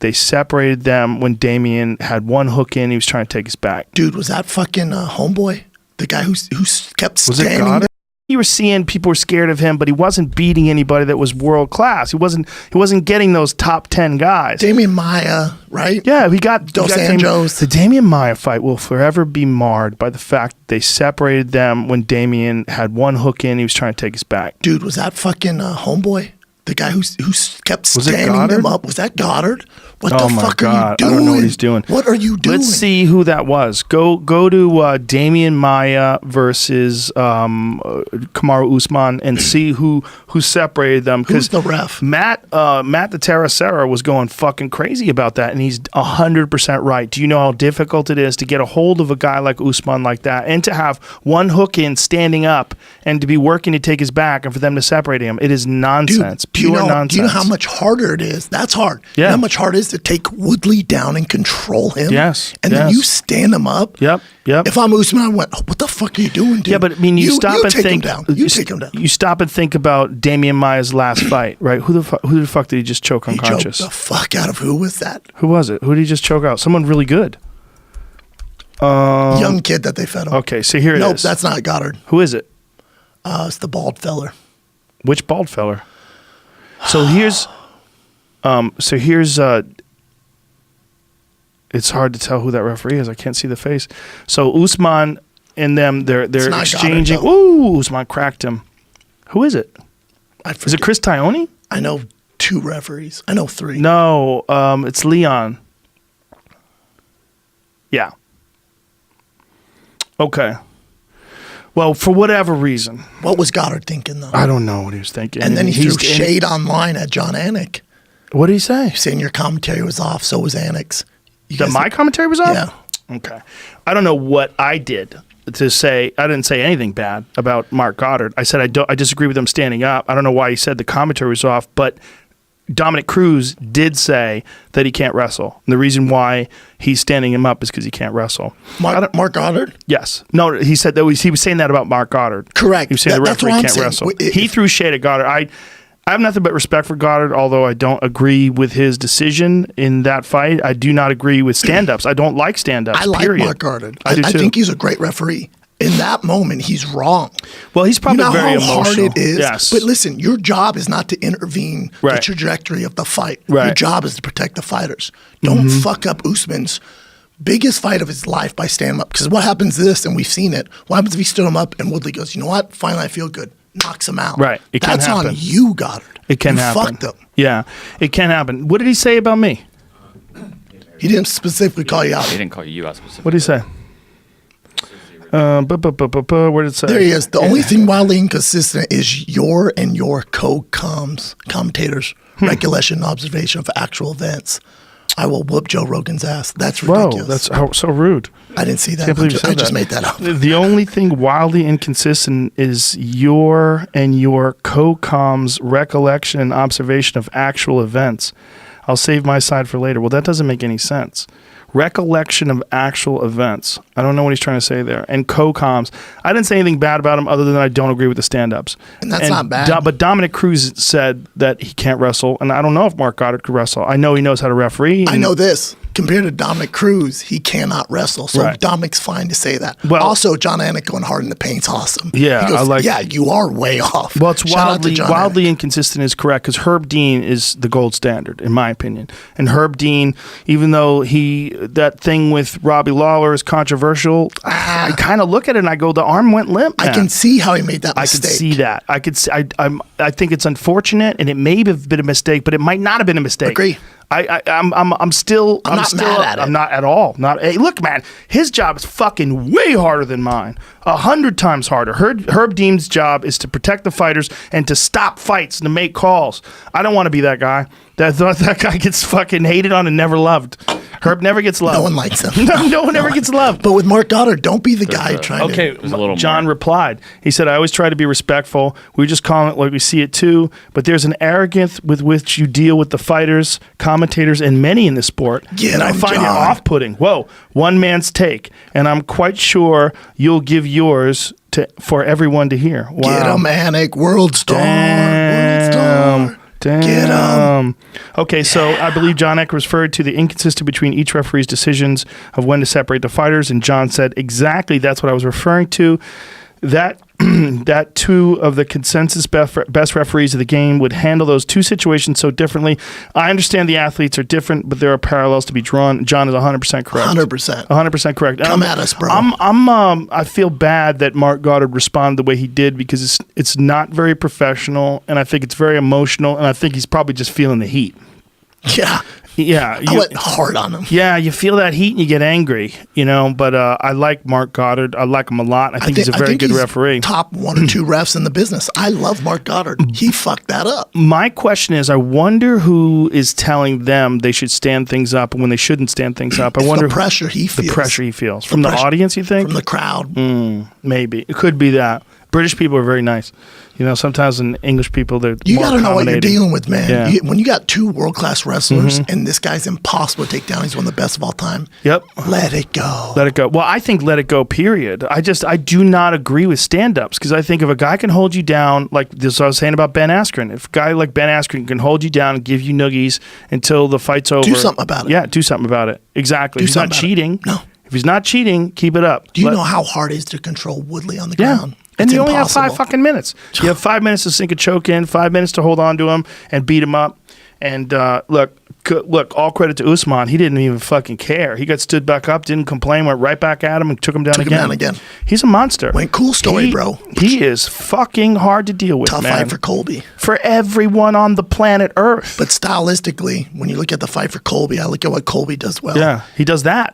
they separated them when Damien had one hook in. He was trying to take his back. Dude, was that fucking homeboy? The guy who kept standing Goddard? there? You were seeing people were scared of him, but he wasn't beating anybody that was world class. He wasn't getting those top 10 guys. Damien Maya, right? Yeah, he got Dos Anjos. The Damien Maya fight will forever be marred by the fact that they separated them when Damien had one hook in. He was trying to take his back. Dude, was that fucking homeboy? The guy who kept standing them up. Was that Goddard? What the fuck are you doing? I don't know what he's doing. What are you doing? Let's see who that was. Go to Damien Maya versus Kamaru Usman and see who separated them. Who's the ref? Matt the Terracera was going fucking crazy about that, and he's 100% right. Do you know how difficult it is to get a hold of a guy like Usman like that, and to have one hook in standing up, and to be working to take his back, and for them to separate him? It is nonsense. Dude, pure nonsense. Do you know how much harder it is? That's hard. Yeah. You know how much harder it is to take Woodley down and control him? Yes. And then you stand him up? Yep. If I'm Usman, I went, what the fuck are you doing, dude? Yeah, but I mean, you stop and think. You take him down. You stop and think about Damien Maya's last fight, right? Who the fuck did he just choke unconscious? He choked the fuck out of who was that? Who was it? Who did he just choke out? Someone really good. Young kid that they fed him. Okay, so here it is. Nope, that's not Goddard. Who is it? It's the bald feller. Which bald feller? So here's it's hard to tell who that referee is. I can't see the face. So Usman and them, they're exchanging. Goddard, ooh, Usman cracked him. Who is it? Is it Chris Tione? I know 2 referees. I know 3. No, it's Leon. Yeah. Okay. Well, for whatever reason. What was Goddard thinking, though? I don't know what he was thinking. And then he threw shade online at John Anik. What did he say? Saying your commentary was off, so was Anik's. That my commentary was off? Yeah. Okay. I don't know what I did to say. I didn't say anything bad about Marc Goddard. I said I disagree with him standing up. I don't know why he said the commentary was off, but Dominic Cruz did say that he can't wrestle. And the reason why he's standing him up is because he can't wrestle. Marc Goddard? Yes. No, he said that he was saying that about Marc Goddard. Correct. He was saying the referee can't wrestle. He threw shade at Goddard. I have nothing but respect for Goddard, although I don't agree with his decision in that fight. I do not agree with stand-ups. I don't like stand-ups, I like Marc Goddard. I think he's a great referee. In that moment, he's wrong. Well, he's probably very emotional. You know how hard it is? Yes. But listen, your job is not to intervene the trajectory of the fight. Right. Your job is to protect the fighters. Don't fuck up Usman's biggest fight of his life by standing up. Because what happens is this, and we've seen it, what happens if he stood him up and Woodley goes, you know what? Finally, I feel good. Knocks him out. Right. It can happen. That's on you, Goddard. It can happen. You fucked him. Yeah. It can happen. What did he say about me? He didn't specifically call you out. He didn't call you out specifically. What did he say? Where did it say? There he is. The only thing wildly inconsistent is your and your commentators' recollection and observation of actual events. I will whoop Joe Rogan's ass. That's ridiculous. Whoa, that's so rude. I didn't see that. Can't believe you said I just that. made that up. The only thing wildly inconsistent is your and your co-com's recollection and observation of actual events. I'll save my side for later. Well, that doesn't make any sense. Recollection of actual events. I don't know what he's trying to say there. And co-coms. I didn't say anything bad about him other than I don't agree with the stand-ups. And that's not bad. But Dominic Cruz said that he can't wrestle, and I don't know if Marc Goddard could wrestle. I know he knows how to referee. I know this. Compared to Dominic Cruz, he cannot wrestle. So Dominic's fine to say that. Well, also, John Anik going hard in the paint's awesome. Yeah, he goes, you are way off. Well, it's wildly inconsistent is correct because Herb Dean is the gold standard, in my opinion. And Herb Dean, even though that thing with Robbie Lawler is controversial, I kind of look at it and I go, the arm went limp. Man. I can see how he made that mistake. I can see that. I think it's unfortunate, and it may have been a mistake, but it might not have been a mistake. Agree. I'm not mad at it. I'm not at all. Hey, look, man, his job is fucking way harder than mine. 100 times harder. Herb Dean's job is to protect the fighters and to stop fights and to make calls. I don't want to be that guy. That guy gets fucking hated on and never loved. Herb never gets loved. No one likes him. no one ever gets loved. But with Marc Goddard, don't be the guy trying to. Okay, John replied. He said, I always try to be respectful. We just call it like we see it too. But there's an arrogance with which you deal with the fighters, commentators, and many in the sport. And I find it off-putting. Whoa, one man's take. And I'm quite sure you'll give yours for everyone to hear. Wow. Get him, Anik. World star. Damn. World star. Damn. Get 'em. Okay, so I believe John Eck referred to the inconsistency between each referee's decisions of when to separate the fighters, and John said, exactly, that's what I was referring to. That that two of the consensus best referees of the game would handle those two situations so differently. I understand the athletes are different, but there are parallels to be drawn. John is 100% correct. 100%. 100% correct. Come at us, bro. I feel bad that Marc Goddard responded the way he did because it's not very professional, and I think it's very emotional, and I think he's probably just feeling the heat. Yeah. Yeah, I went hard on him. Yeah, you feel that heat and you get angry, but I like Marc Goddard. I like him a lot. I think he's a very good referee. Top 1 or 2 refs in the business. I love Marc Goddard. He fucked that up. My question is, I wonder who is telling them they should stand things up and when they shouldn't stand things up. I wonder the pressure he feels. The pressure he feels. From the audience, you think? From the crowd. Maybe. It could be that. British people are very nice. Sometimes in English people, they're you more got to know what you're dealing with, man. Yeah. When you got 2 world-class wrestlers and this guy's impossible to take down, he's one of the best of all time. Yep. Let it go. Let it go. Well, I think let it go, period. I do not agree with stand-ups because I think if a guy can hold you down, like this I was saying about Ben Askren, if a guy like Ben Askren can hold you down and give you noogies until the fight's over. Do something about it. Yeah, do something about it. Exactly. If he's not cheating. No. If he's not cheating, keep it up. Do you know how hard it is to control Woodley on the ground? And you only have 5 fucking minutes. You have 5 minutes to sink a choke in, 5 minutes to hold on to him and beat him up. And look, all credit to Usman. He didn't even fucking care. He got stood back up, didn't complain, went right back at him and took him down again. He's a monster. Cool story, bro. He is fucking hard to deal with, Tough fight for Colby. For everyone on the planet Earth. But stylistically, when you look at the fight for Colby, I look at what Colby does well. Yeah, he does that.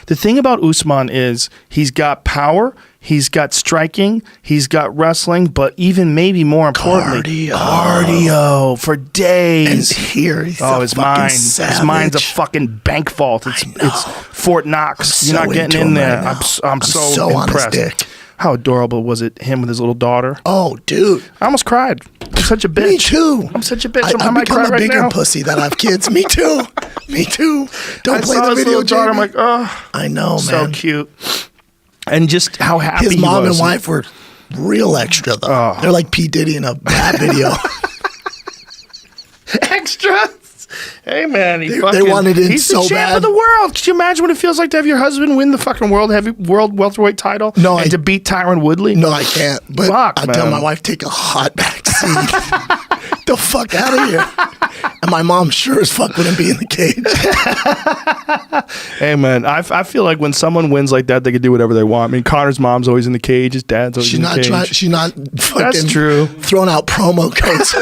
The thing about Usman is he's got power. He's got striking, he's got wrestling, but even maybe more importantly, cardio for days. And here, he's his mind's a fucking bank vault. It's Fort Knox. You're not getting in there. Right I'm so impressed. On his dick. How adorable was it? Him with his little daughter. Oh, dude! I almost cried. I'm such a bitch. Me too. I'm such a bitch. I've become a bigger pussy that I have kids. Me too. Me too. Don't play the video, daughter. I'm like, oh, I know, man. So cute. And just how happy his mom he was. and wife were real extra, though. Oh. They're like P. Diddy in a bad video. Extras? Hey, man. They wanted it he's so the champ bad. of the world. Could you imagine what it feels like to have your husband win the fucking world welterweight title? No, and to beat Tyron Woodley? No, I can't. But I tell my wife, take a hot back seat. The fuck out of here. And my mom sure as fuck wouldn't be in the cage. Hey, man, I feel like when someone wins like that, they can do whatever they want. I mean, Connor's mom's always in the cage. His dad's always in the cage. She's not fucking That's true. throwing out promo codes.